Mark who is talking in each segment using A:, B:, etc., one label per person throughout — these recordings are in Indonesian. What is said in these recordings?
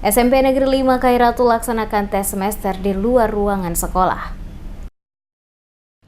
A: SMP Negeri 5 Khairatul laksanakan tes semester di luar ruangan sekolah.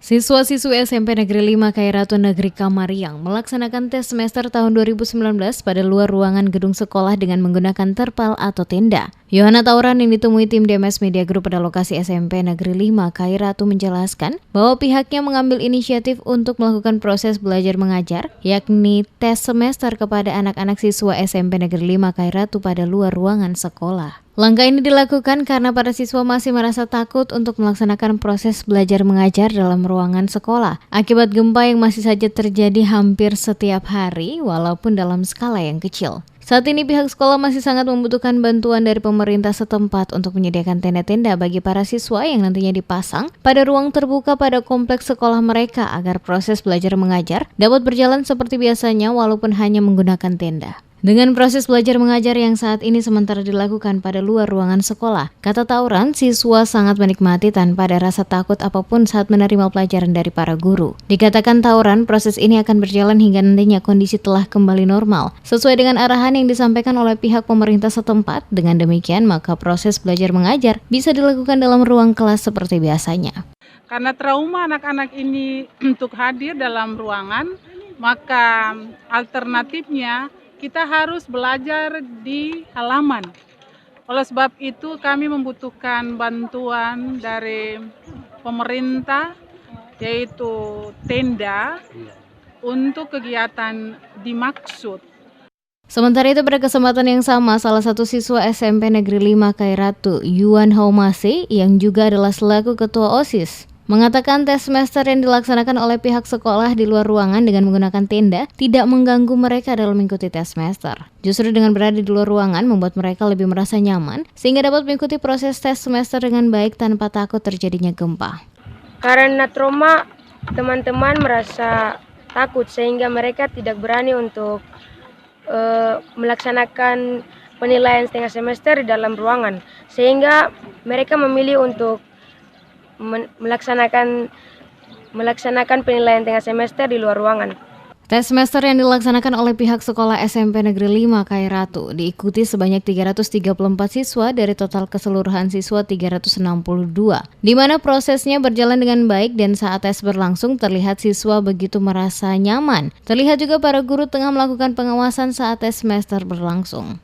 A: Siswa-siswi SMP Negeri 5 Khairatul Negeri Kamariang melaksanakan tes semester tahun 2019 pada luar ruangan gedung sekolah dengan menggunakan terpal atau tenda. Yohana Tauran yang ditemui tim DMS Media Group pada lokasi SMP Negeri 5 Khairatul menjelaskan bahwa pihaknya mengambil inisiatif untuk melakukan proses belajar mengajar, yakni tes semester kepada anak-anak siswa SMP Negeri 5 Khairatul pada luar ruangan sekolah. Langkah ini dilakukan karena para siswa masih merasa takut untuk melaksanakan proses belajar mengajar dalam ruangan sekolah akibat gempa yang masih saja terjadi hampir setiap hari walaupun dalam skala yang kecil. Saat ini pihak sekolah masih sangat membutuhkan bantuan dari pemerintah setempat untuk menyediakan tenda-tenda bagi para siswa yang nantinya dipasang pada ruang terbuka pada kompleks sekolah mereka agar proses belajar mengajar dapat berjalan seperti biasanya walaupun hanya menggunakan tenda. Dengan proses belajar mengajar yang saat ini sementara dilakukan pada luar ruangan sekolah, kata Tauran, siswa sangat menikmati tanpa ada rasa takut apapun saat menerima pelajaran dari para guru. Dikatakan Tauran, proses ini akan berjalan hingga nantinya kondisi telah kembali normal, sesuai dengan arahan yang disampaikan oleh pihak pemerintah setempat. Dengan demikian, maka proses belajar mengajar bisa dilakukan dalam ruang kelas seperti biasanya.
B: Karena trauma anak-anak ini untuk hadir dalam ruangan, maka alternatifnya kita harus belajar di halaman. Oleh sebab itu kami membutuhkan bantuan dari pemerintah, yaitu tenda untuk kegiatan dimaksud.
A: Sementara itu pada kesempatan yang sama, salah satu siswa SMP Negeri 5 Khairatul, Yuan Haumase, yang juga adalah selaku ketua OSIS, mengatakan tes semester yang dilaksanakan oleh pihak sekolah di luar ruangan dengan menggunakan tenda tidak mengganggu mereka dalam mengikuti tes semester. Justru dengan berada di luar ruangan membuat mereka lebih merasa nyaman sehingga dapat mengikuti proses tes semester dengan baik tanpa takut terjadinya gempa.
C: Karena trauma, teman-teman merasa takut sehingga mereka tidak berani untuk melaksanakan penilaian setengah semester di dalam ruangan, sehingga mereka memilih untuk melaksanakan penilaian tengah semester di luar ruangan.
A: Tes semester yang dilaksanakan oleh pihak sekolah SMP Negeri 5 Khairatul diikuti sebanyak 334 siswa dari total keseluruhan siswa 362, di mana prosesnya berjalan dengan baik dan saat tes berlangsung terlihat siswa begitu merasa nyaman. Terlihat juga para guru tengah melakukan pengawasan saat tes semester berlangsung.